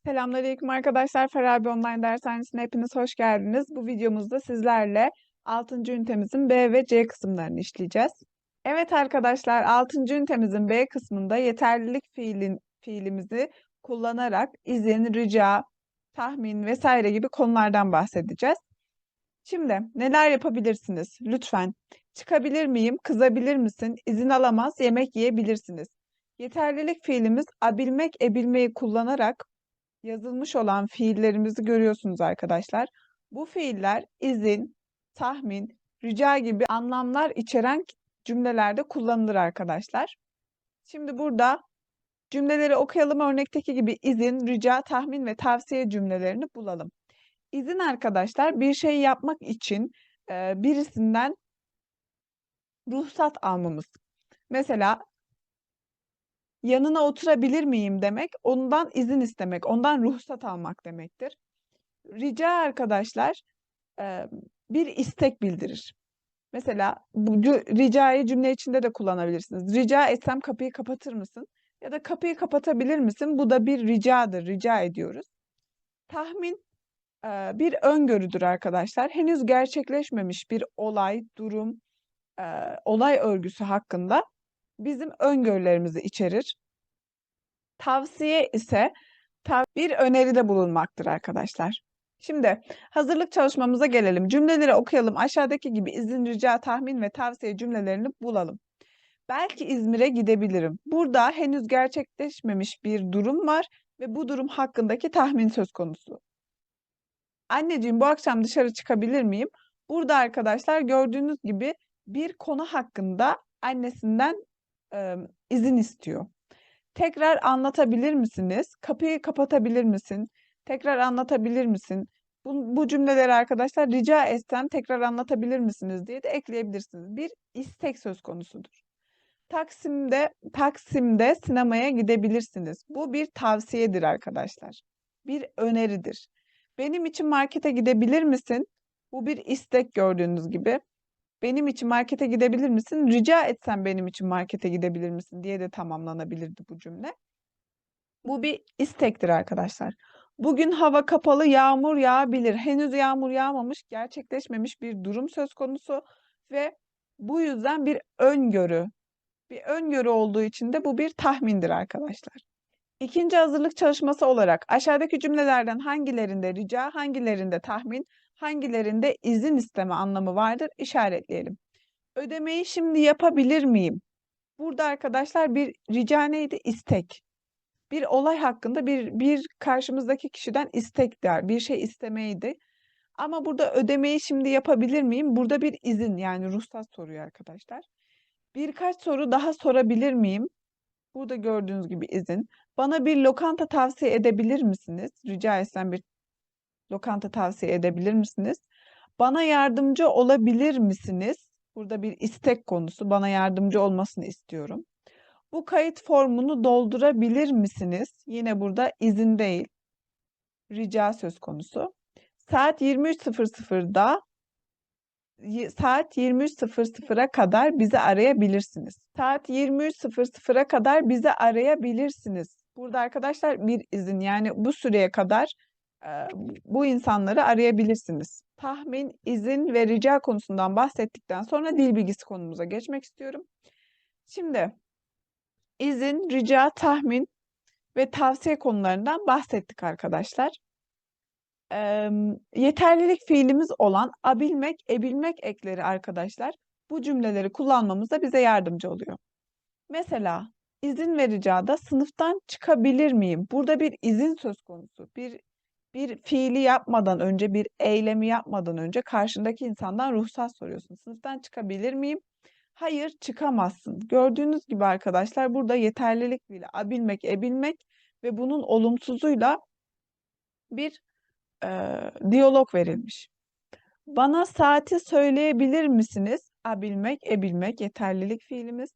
Selamünaleyküm arkadaşlar. Farabi Online Dershanesi'ne hepiniz hoş geldiniz. Bu videomuzda sizlerle 6. ünitemizin B ve C kısımlarını işleyeceğiz. Evet arkadaşlar, 6. ünitemizin B kısmında yeterlilik fiilimizi kullanarak izin, rica, tahmin vesaire gibi konulardan bahsedeceğiz. Şimdi neler yapabilirsiniz? Lütfen çıkabilir miyim? Kızabilir misin? İzin alamaz, yemek yiyebilirsiniz. Yeterlilik fiilimiz abilmek, ebilmeyi kullanarak yazılmış olan fiillerimizi görüyorsunuz arkadaşlar. Bu fiiller izin, tahmin, rica gibi anlamlar içeren cümlelerde kullanılır arkadaşlar. Şimdi burada cümleleri okuyalım. Örnekteki gibi izin, rica, tahmin ve tavsiye cümlelerini bulalım. İzin arkadaşlar bir şey yapmak için birisinden ruhsat almamız. Mesela yanına oturabilir miyim demek, ondan izin istemek, ondan ruhsat almak demektir. Rica arkadaşlar e, bir istek bildirir. Mesela bu ricayı cümle içinde de kullanabilirsiniz. Rica etsem kapıyı kapatır mısın? Ya da kapıyı kapatabilir misin? Bu da bir ricadır. Rica ediyoruz. Tahmin bir öngörüdür arkadaşlar. Henüz gerçekleşmemiş bir olay, durum, e, olay örgüsü hakkında bizim öngörülerimizi içerir. Tavsiye ise bir öneride bulunmaktır arkadaşlar. Şimdi hazırlık çalışmamıza gelelim. Cümleleri okuyalım. Aşağıdaki gibi izin, rica, tahmin ve tavsiye cümlelerini bulalım. Belki İzmir'e gidebilirim. Burada henüz gerçekleşmemiş bir durum var ve bu durum hakkındaki tahmin söz konusu. Anneciğim bu akşam dışarı çıkabilir miyim? Burada arkadaşlar gördüğünüz gibi bir konu hakkında annesinden e, izin istiyor. Tekrar anlatabilir misiniz? Kapıyı kapatabilir misin? Tekrar anlatabilir misin? Bu cümleleri arkadaşlar rica etsem tekrar anlatabilir misiniz diye de ekleyebilirsiniz. Bir istek söz konusudur. Taksim'de sinemaya gidebilirsiniz. Bu bir tavsiyedir arkadaşlar. Bir öneridir. Benim için markete gidebilir misin? Bu bir istek gördüğünüz gibi. Benim için markete gidebilir misin? Rica etsem benim için markete gidebilir misin diye de tamamlanabilirdi bu cümle. Bu bir istektir arkadaşlar. Bugün hava kapalı, yağmur yağabilir. Henüz yağmur yağmamış, gerçekleşmemiş bir durum söz konusu ve bu yüzden bir öngörü olduğu için de bu bir tahmindir arkadaşlar. İkinci hazırlık çalışması olarak aşağıdaki cümlelerden hangilerinde rica, hangilerinde tahmin, hangilerinde izin isteme anlamı vardır? İşaretleyelim. Ödemeyi şimdi yapabilir miyim? Burada arkadaşlar bir rica neydi? İstek. Bir olay hakkında bir karşımızdaki kişiden istek der, bir şey istemeydi. Ama burada ödemeyi şimdi yapabilir miyim? Burada bir izin yani ruhsat soruyor arkadaşlar. Birkaç soru daha sorabilir miyim? Burada gördüğünüz gibi izin. Bana bir lokanta tavsiye edebilir misiniz? Rica etsem bir lokanta tavsiye edebilir misiniz? Bana yardımcı olabilir misiniz? Burada bir istek konusu. Bana yardımcı olmasını istiyorum. Bu kayıt formunu doldurabilir misiniz? Yine burada izin değil, rica söz konusu. Saat 23.00'da saat 23.00'a kadar bizi arayabilirsiniz. Saat 23.00'a kadar bizi arayabilirsiniz. Burada arkadaşlar bir izin yani bu süreye kadar e, bu insanları arayabilirsiniz. Tahmin, izin ve rica konusundan bahsettikten sonra dil bilgisi konumuza geçmek istiyorum. Şimdi izin, rica, tahmin ve tavsiye konularından bahsettik arkadaşlar. Yeterlilik fiilimiz olan abilmek, ebilmek ekleri arkadaşlar bu cümleleri kullanmamıza bize yardımcı oluyor. Mesela izin ve ricada sınıftan çıkabilir miyim? Burada bir izin söz konusu. Bir fiili yapmadan önce, bir eylemi yapmadan önce karşındaki insandan ruhsat soruyorsun. Sınıftan çıkabilir miyim? Hayır, çıkamazsın. Gördüğünüz gibi arkadaşlar burada yeterlilik fiili abilmek, ebilmek ve bunun olumsuzuyla bir diyalog verilmiş. Bana saati söyleyebilir misiniz? Abilmek, ebilmek yeterlilik fiilimiz.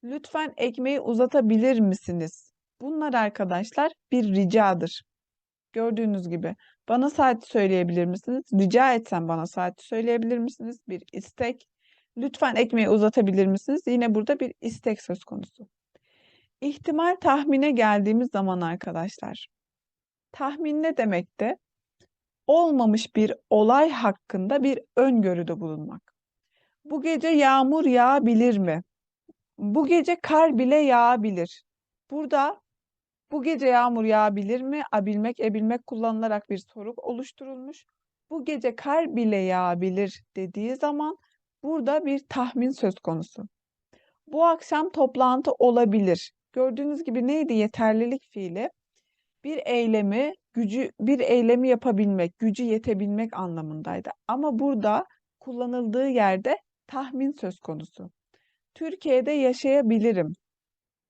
Lütfen ekmeği uzatabilir misiniz? Bunlar arkadaşlar bir ricadır. Gördüğünüz gibi. Bana saati söyleyebilir misiniz? Rica etsem bana saati söyleyebilir misiniz? Bir istek. Lütfen ekmeği uzatabilir misiniz? Yine burada bir istek söz konusu. İhtimal tahmine geldiğimiz zaman arkadaşlar. Tahmin ne demekti? Olmamış bir olay hakkında bir öngörüde bulunmak. Bu gece yağmur yağabilir mi? Bu gece kar bile yağabilir. Burada bu gece yağmur yağabilir mi? Abilmek, ebilmek kullanılarak bir soru oluşturulmuş. Bu gece kar bile yağabilir dediği zaman burada bir tahmin söz konusu. Bu akşam toplantı olabilir. Gördüğünüz gibi neydi yeterlilik fiili? Bir eylemi yapabilmek, gücü yetebilmek anlamındaydı. Ama burada kullanıldığı yerde tahmin söz konusu. Türkiye'de yaşayabilirim.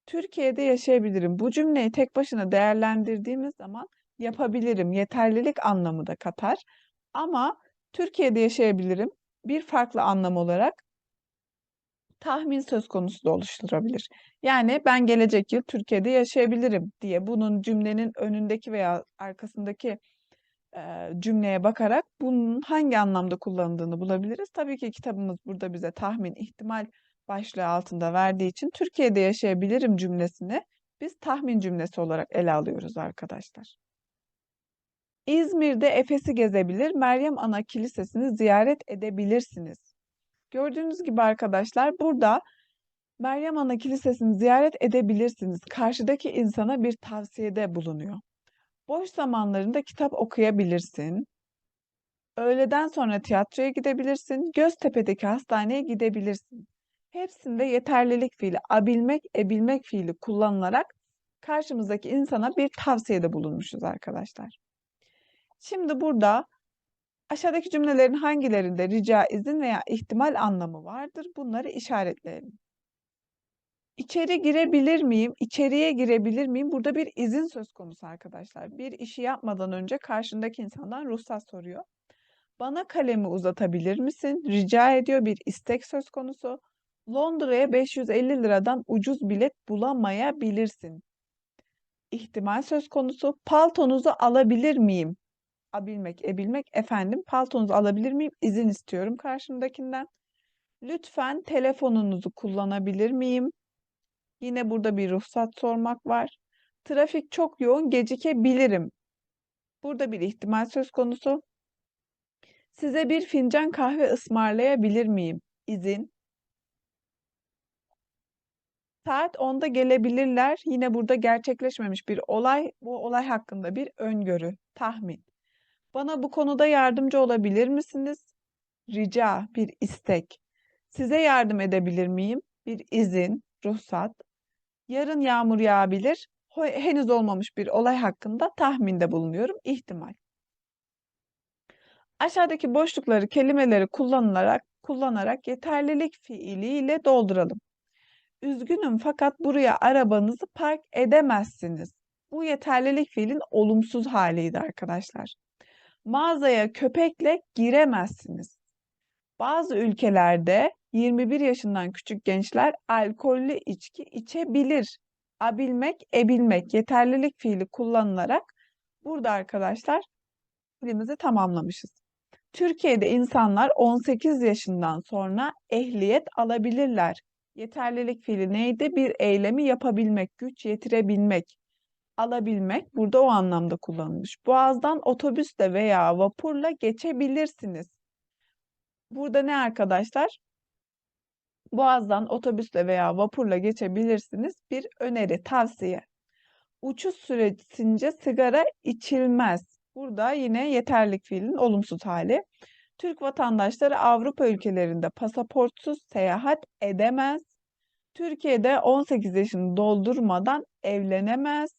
Türkiye'de yaşayabilirim. Bu cümleyi tek başına değerlendirdiğimiz zaman yapabilirim, yeterlilik anlamı da katar. Ama Türkiye'de yaşayabilirim bir farklı anlam olarak tahmin söz konusu da oluşturabilir. Yani ben gelecek yıl Türkiye'de yaşayabilirim diye bunun cümlenin önündeki veya arkasındaki cümleye bakarak bunun hangi anlamda kullanıldığını bulabiliriz. Tabii ki kitabımız burada bize tahmin, ihtimal başlığı altında verdiği için Türkiye'de yaşayabilirim cümlesini biz tahmin cümlesi olarak ele alıyoruz arkadaşlar. İzmir'de Efes'i gezebilir, Meryem Ana Kilisesi'ni ziyaret edebilirsiniz. Gördüğünüz gibi arkadaşlar burada Meryem Ana Kilisesi'ni ziyaret edebilirsiniz. Karşıdaki insana bir tavsiyede bulunuyor. Boş zamanlarında kitap okuyabilirsin. Öğleden sonra tiyatroya gidebilirsin. Göztepe'deki hastaneye gidebilirsin. Hepsinde yeterlilik fiili, abilmek, ebilmek fiili kullanılarak karşımızdaki insana bir tavsiyede bulunmuşuz arkadaşlar. Şimdi burada aşağıdaki cümlelerin hangilerinde rica, izin veya ihtimal anlamı vardır? Bunları işaretleyelim. İçeri girebilir miyim? İçeriye girebilir miyim? Burada bir izin söz konusu arkadaşlar. Bir işi yapmadan önce karşındaki insandan ruhsat soruyor. Bana kalemi uzatabilir misin? Rica ediyor, bir istek söz konusu. Londra'ya 550 liradan ucuz bilet bulamayabilirsin. İhtimal söz konusu. Paltonuzu alabilir miyim? Abilmek, ebilmek. Efendim, paltonuzu alabilir miyim? İzin istiyorum karşımdakinden. Lütfen telefonunuzu kullanabilir miyim? Yine burada bir ruhsat sormak var. Trafik çok yoğun, gecikebilirim. Burada bir ihtimal söz konusu. Size bir fincan kahve ısmarlayabilir miyim? İzin. Saat 10'da gelebilirler. Yine burada gerçekleşmemiş bir olay. Bu olay hakkında bir öngörü, tahmin. Bana bu konuda yardımcı olabilir misiniz? Rica, bir istek. Size yardım edebilir miyim? Bir izin, ruhsat. Yarın yağmur yağabilir. Henüz olmamış bir olay hakkında tahminde bulunuyorum. İhtimal. Aşağıdaki boşlukları kelimeleri kullanarak yeterlilik fiiliyle dolduralım. Üzgünüm fakat buraya arabanızı park edemezsiniz. Bu yeterlilik fiilin olumsuz haliydi arkadaşlar. Mağazaya köpekle giremezsiniz. Bazı ülkelerde 21 yaşından küçük gençler alkollü içki içebilir. Abilmek, ebilmek, yeterlilik fiili kullanılarak burada arkadaşlar fiilimizi tamamlamışız. Türkiye'de insanlar 18 yaşından sonra ehliyet alabilirler. Yeterlilik fiili neydi? Bir eylemi yapabilmek, güç yetirebilmek, alabilmek burada o anlamda kullanılmış. Boğazdan otobüsle veya vapurla geçebilirsiniz. Burada ne arkadaşlar? Boğazdan otobüsle veya vapurla geçebilirsiniz. Bir öneri, tavsiye. Uçuş süresince sigara içilmez. Burada yine yeterlilik fiilinin olumsuz hali. Türk vatandaşları Avrupa ülkelerinde pasaportsuz seyahat edemez. Türkiye'de 18 yaşını doldurmadan evlenemez.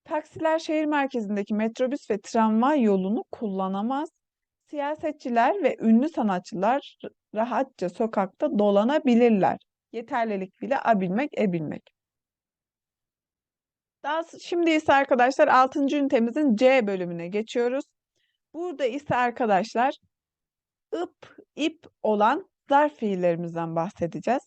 Taksiler şehir merkezindeki metrobüs ve tramvay yolunu kullanamaz. Siyasetçiler ve ünlü sanatçılar rahatça sokakta dolanabilirler. Yeterlilik fiili abilmek, ebilmek. Şimdi ise arkadaşlar 6. ünitemizin C bölümüne geçiyoruz. Burada ise arkadaşlar ip olan zarf fiillerimizden bahsedeceğiz.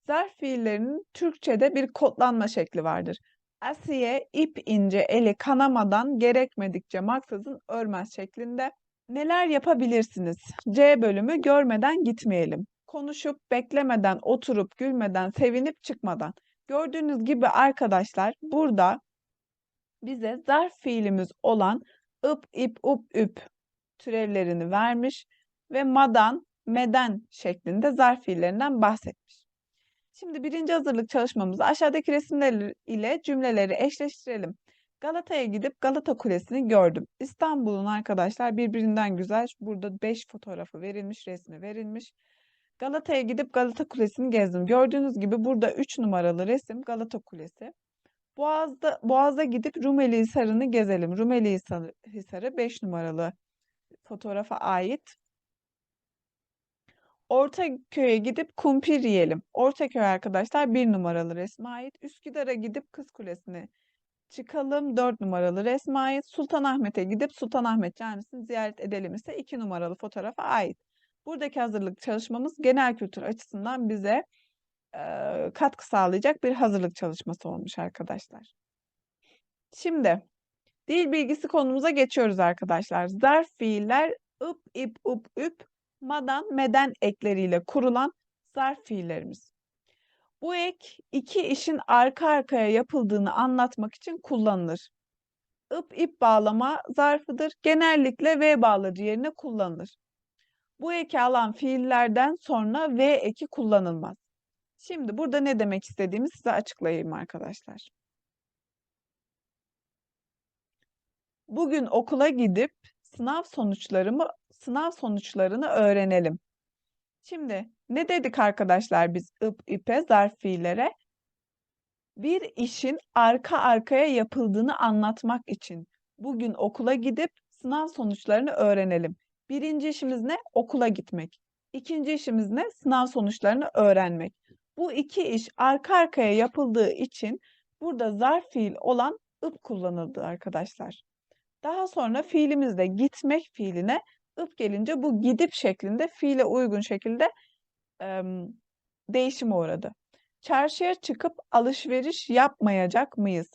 Zarf fiillerinin Türkçe'de bir kodlanma şekli vardır. Asiye ip ince eli kanamadan gerekmedikçe maksızın örmez şeklinde. Neler yapabilirsiniz? C bölümü görmeden gitmeyelim. Konuşup beklemeden, oturup gülmeden, sevinip çıkmadan. Gördüğünüz gibi arkadaşlar burada bize zarf fiilimiz olan ıp, ip, up, üp türevlerini vermiş ve madan, meden şeklinde zarf fiillerinden bahsetmiş. Şimdi birinci hazırlık çalışmamızı aşağıdaki resimler ile cümleleri eşleştirelim. Galata'ya gidip Galata Kulesi'ni gördüm. İstanbul'un arkadaşlar birbirinden güzel. Burada 5 fotoğrafı verilmiş, resmi verilmiş. Galata'ya gidip Galata Kulesi'ni gezdim. Gördüğünüz gibi burada 3 numaralı resim Galata Kulesi. Boğaz'a gidip Rumeli Hisarı'nı gezelim. Rumeli Hisarı 5 numaralı fotoğrafa ait. Ortaköy'e gidip kumpir yiyelim. Ortaköy arkadaşlar 1 numaralı resme ait. Üsküdar'a gidip Kız Kulesi'ne çıkalım 4 numaralı resme ait. Sultanahmet'e gidip Sultanahmet Camisi'ni ziyaret edelim ise 2 numaralı fotoğrafa ait. Buradaki hazırlık çalışmamız genel kültür açısından bize katkı sağlayacak bir hazırlık çalışması olmuş arkadaşlar. Şimdi dil bilgisi konumuza geçiyoruz arkadaşlar. Zarf fiiller ıp, ip, up, üp, madan, meden ekleriyle kurulan zarf fiillerimiz. Bu ek iki işin arka arkaya yapıldığını anlatmak için kullanılır. Ip, ip bağlama zarfıdır. Genellikle V bağlacı yerine kullanılır. Bu eki alan fiillerden sonra V eki kullanılmaz. Şimdi burada ne demek istediğimi size açıklayayım arkadaşlar. Bugün okula gidip sınav sonuçlarını öğrenelim. Şimdi ne dedik arkadaşlar biz ıp, ipe, zarf fiillere? Bir işin arka arkaya yapıldığını anlatmak için bugün okula gidip sınav sonuçlarını öğrenelim. Birinci işimiz ne? Okula gitmek. İkinci işimiz ne? Sınav sonuçlarını öğrenmek. Bu iki iş arka arkaya yapıldığı için burada zarf fiil olan ıp kullanıldı arkadaşlar. Daha sonra fiilimizde gitmek fiiline ıp gelince bu gidip şeklinde fiile uygun şekilde değişime uğradı. Çarşıya çıkıp alışveriş yapmayacak mıyız?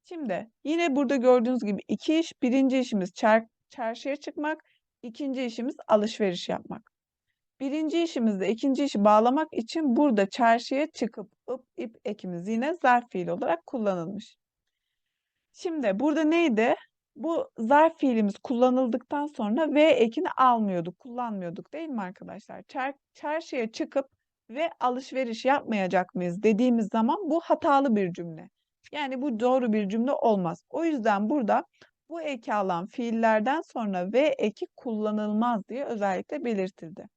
Şimdi yine burada gördüğünüz gibi iki iş. Birinci işimiz çarşıya çıkmak. İkinci işimiz alışveriş yapmak. Birinci işimizde ikinci işi bağlamak için burada çarşıya çıkıp ıp, ip ekimiz yine zarf fiil olarak kullanılmış. Şimdi burada neydi? Bu zarf fiilimiz kullanıldıktan sonra V ekini almıyorduk, kullanmıyorduk değil mi arkadaşlar? Çarşıya çıkıp ve alışveriş yapmayacak mıyız dediğimiz zaman bu hatalı bir cümle. Yani bu doğru bir cümle olmaz. O yüzden burada bu eki alan fiillerden sonra V eki kullanılmaz diye özellikle belirtildi.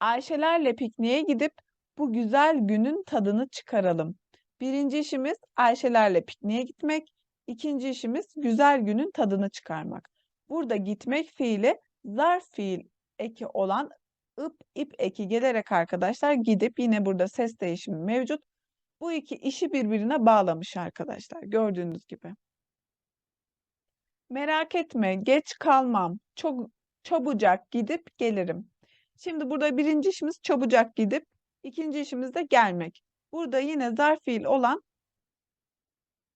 Ayşelerle pikniğe gidip bu güzel günün tadını çıkaralım. Birinci işimiz Ayşelerle pikniğe gitmek. İkinci işimiz güzel günün tadını çıkarmak. Burada gitmek fiili zarf fiil eki olan ıp, ip eki gelerek arkadaşlar gidip yine burada ses değişimi mevcut. Bu iki işi birbirine bağlamış arkadaşlar gördüğünüz gibi. Merak etme, geç kalmam. Çok çabucak gidip gelirim. Şimdi burada birinci işimiz çabucak gidip, ikinci işimiz de gelmek. Burada yine zarf fiil olan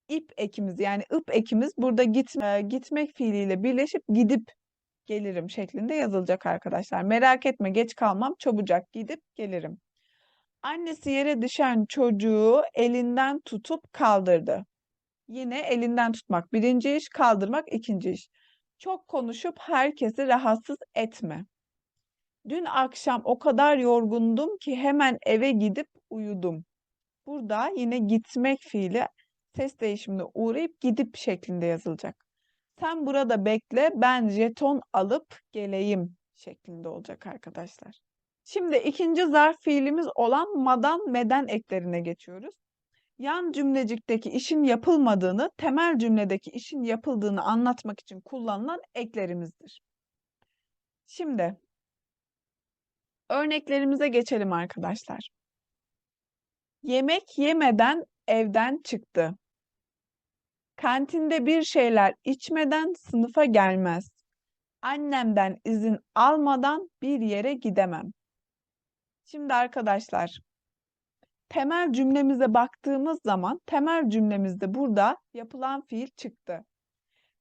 ip ekimiz yani ıp ekimiz burada gitmek fiiliyle birleşip gidip gelirim şeklinde yazılacak arkadaşlar. Merak etme, geç kalmam, çabucak gidip gelirim. Annesi yere düşen çocuğu elinden tutup kaldırdı. Yine elinden tutmak birinci iş, kaldırmak ikinci iş. Çok konuşup herkesi rahatsız etme. Dün akşam o kadar yorgundum ki hemen eve gidip uyudum. Burada yine gitmek fiili ses değişimine uğrayıp gidip şeklinde yazılacak. Sen burada bekle, ben jeton alıp geleyim şeklinde olacak arkadaşlar. Şimdi ikinci zarf fiilimiz olan madan meden eklerine geçiyoruz. Yan cümlecikteki işin yapılmadığını, temel cümledeki işin yapıldığını anlatmak için kullanılan eklerimizdir. Şimdi örneklerimize geçelim arkadaşlar. Yemek yemeden evden çıktı. Kantinde bir şeyler içmeden sınıfa gelmez. Annemden izin almadan bir yere gidemem. Şimdi arkadaşlar, temel cümlemize baktığımız zaman temel cümlemizde burada yapılan fiil çıktı.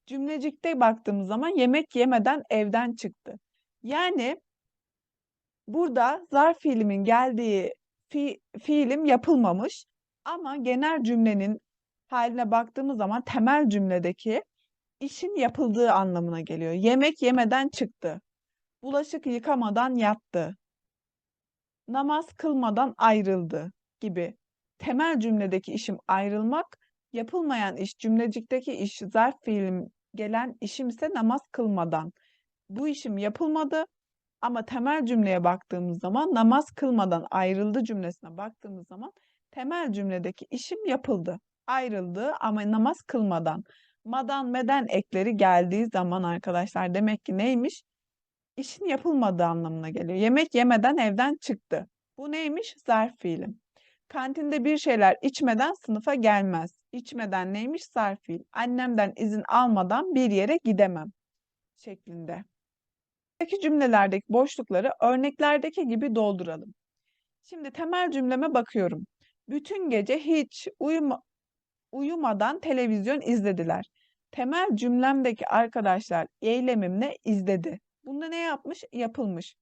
Cümlecikte baktığımız zaman yemek yemeden evden çıktı. Yani burada zarf fiilimin geldiği fiilim yapılmamış ama genel cümlenin haline baktığımız zaman temel cümledeki işin yapıldığı anlamına geliyor. Yemek yemeden çıktı. Bulaşık yıkamadan yattı. Namaz kılmadan ayrıldı gibi. Temel cümledeki işim ayrılmak, yapılmayan iş, cümlecikteki iş, zarf fiilim gelen işim ise namaz kılmadan. Bu işim yapılmadı ama temel cümleye baktığımız zaman namaz kılmadan ayrıldı cümlesine baktığımız zaman temel cümledeki işim yapıldı. Ayrıldı ama namaz kılmadan. Madan meden ekleri geldiği zaman arkadaşlar demek ki neymiş? İşin yapılmadığı anlamına geliyor. Yemek yemeden evden çıktı. Bu neymiş? Zarf fiilim. Kantinde bir şeyler içmeden sınıfa gelmez. İçmeden neymiş? Zarf fiil. Annemden izin almadan bir yere gidemem şeklinde. Buradaki cümlelerdeki boşlukları örneklerdeki gibi dolduralım. Şimdi temel cümleme bakıyorum. Bütün gece hiç uyumadan televizyon izlediler. Temel cümlemdeki arkadaşlar eylemimle izledi. Bunda ne yapmış? Yapılmış.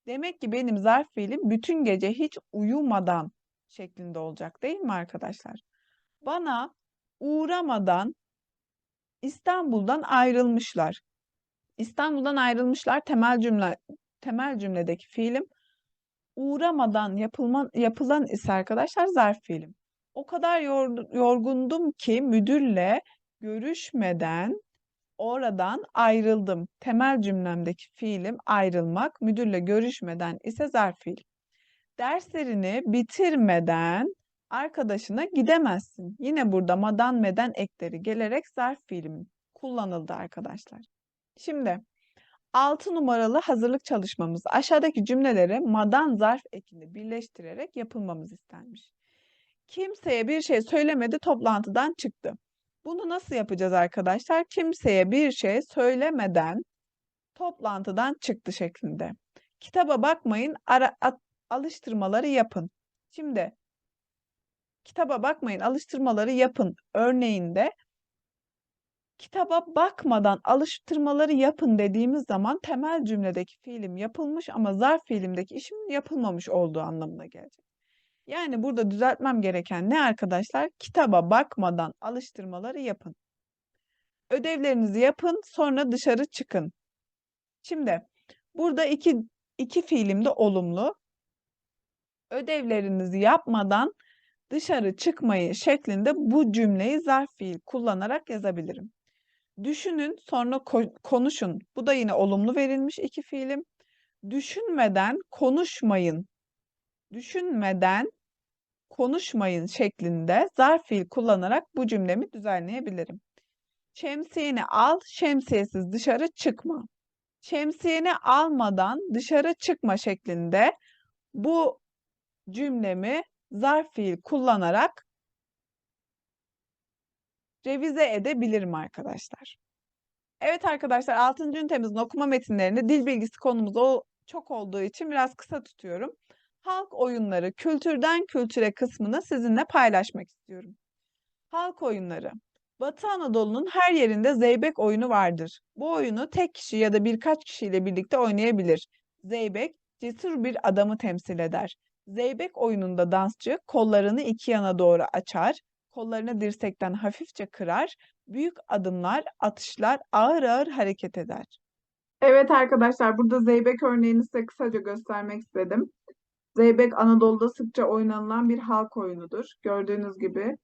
Demek ki benim zarf fiilim bütün gece hiç uyumadan şeklinde olacak değil mi arkadaşlar? Bana uğramadan İstanbul'dan ayrılmışlar. İstanbul'dan ayrılmışlar temel cümledeki fiilim. Uğramadan yapılan ise arkadaşlar zarf fiilim. O kadar yorgundum ki müdürle görüşmeden oradan ayrıldım. Temel cümlemdeki fiilim ayrılmak, müdürle görüşmeden ise zarf fiil. Derslerini bitirmeden arkadaşına gidemezsin. Yine burada madan meden ekleri gelerek zarf fiilim kullanıldı arkadaşlar. Şimdi 6 numaralı hazırlık çalışmamız. Aşağıdaki cümleleri madan zarf ekini birleştirerek yapılmamız istenmiş. Kimseye bir şey söylemedi, toplantıdan çıktı. Bunu nasıl yapacağız arkadaşlar? Kimseye bir şey söylemeden toplantıdan çıktı şeklinde. Kitaba bakmayın, alıştırmaları yapın. Şimdi kitaba bakmayın, alıştırmaları yapın örneğinde kitaba bakmadan alıştırmaları yapın dediğimiz zaman temel cümledeki fiilim yapılmış ama zarf fiilimdeki işim yapılmamış olduğu anlamına gelecek. Yani burada düzeltmem gereken ne arkadaşlar? Kitaba bakmadan alıştırmaları yapın. Ödevlerinizi yapın, sonra dışarı çıkın. Şimdi burada iki fiilim de olumlu. Ödevlerinizi yapmadan dışarı çıkmayı şeklinde bu cümleyi zarf fiil kullanarak yazabilirim. Düşünün, sonra konuşun. Bu da yine olumlu verilmiş iki fiilim. Düşünmeden konuşmayın. Düşünmeden konuşmayın şeklinde zarf fiil kullanarak bu cümlemi düzenleyebilirim. Şemsiyeni al, şemsiyesiz dışarı çıkma. Şemsiyeni almadan dışarı çıkma şeklinde bu cümlemi zarf fiil kullanarak revize edebilirim arkadaşlar. Evet arkadaşlar 6. ünitemizin okuma metinlerinde dil bilgisi konumuz çok olduğu için biraz kısa tutuyorum. Halk oyunları kültürden kültüre kısmını sizinle paylaşmak istiyorum. Halk oyunları. Batı Anadolu'nun her yerinde zeybek oyunu vardır. Bu oyunu tek kişi ya da birkaç kişiyle birlikte oynayabilir. Zeybek, cesur bir adamı temsil eder. Zeybek oyununda dansçı kollarını iki yana doğru açar, kollarını dirsekten hafifçe kırar, büyük adımlar, atışlar, ağır ağır hareket eder. Evet arkadaşlar, burada zeybek örneğini size kısaca göstermek istedim. Zeybek Anadolu'da sıkça oynanılan bir halk oyunudur. Gördüğünüz gibi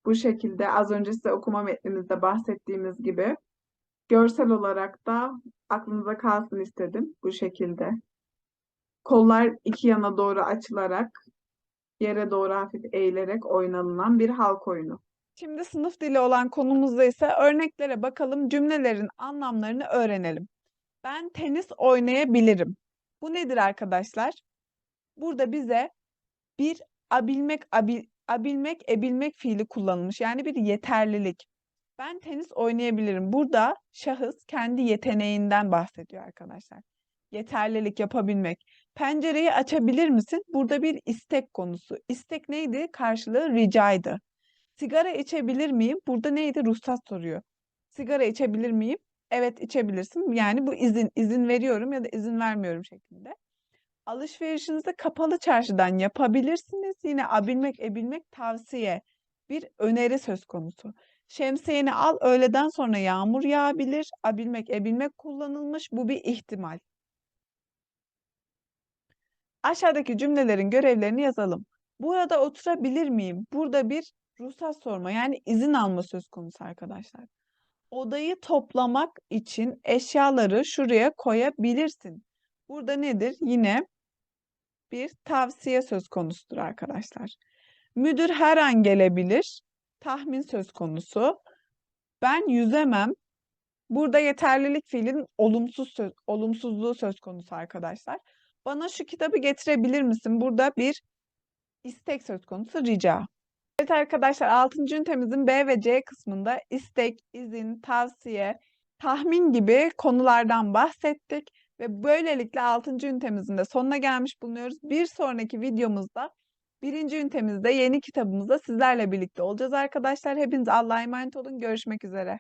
bu şekilde az önce size okuma metnimizde bahsettiğimiz gibi görsel olarak da aklınıza kalsın istedim bu şekilde. Kollar iki yana doğru açılarak yere doğru hafif eğilerek oynanılan bir halk oyunu. Şimdi sınıf dili olan konumuzda ise örneklere bakalım, cümlelerin anlamlarını öğrenelim. Ben tenis oynayabilirim. Bu nedir arkadaşlar? Burada bize bir ebilmek fiili kullanılmış. Yani bir yeterlilik. Ben tenis oynayabilirim. Burada şahıs kendi yeteneğinden bahsediyor arkadaşlar. Yeterlilik yapabilmek. Pencereyi açabilir misin? Burada bir istek konusu. İstek neydi? Karşılığı ricaydı. Sigara içebilir miyim? Burada neydi? Ruhsat soruyor. Sigara içebilir miyim? Evet içebilirsin. Yani bu izin veriyorum ya da izin vermiyorum şeklinde. Alışverişinizi kapalı çarşıdan yapabilirsiniz. Yine ebilmek tavsiye. bir öneri söz konusu. Şemsiyeni al, öğleden sonra yağmur yağabilir. Abilmek, ebilmek kullanılmış. Bu bir ihtimal. Aşağıdaki cümlelerin görevlerini yazalım. Burada oturabilir miyim? Burada bir ruhsat sorma, yani izin alma söz konusu arkadaşlar. Odayı toplamak için eşyaları şuraya koyabilirsin. Burada nedir? Yine bir tavsiye söz konusudur arkadaşlar. Müdür her an gelebilir. Tahmin söz konusu. Ben yüzemem. Burada yeterlilik fiilin olumsuzluğu söz konusu arkadaşlar. Bana şu kitabı getirebilir misin? Burada bir istek söz konusu, rica. Evet arkadaşlar, 6. ünitemizin B ve C kısmında istek, izin, tavsiye, tahmin gibi konulardan bahsettik ve böylelikle 6. ünitemizin de sonuna gelmiş bulunuyoruz. Bir sonraki videomuzda 1. ünitemizde yeni kitabımızda sizlerle birlikte olacağız arkadaşlar. Hepiniz Allah'a emanet olun. Görüşmek üzere.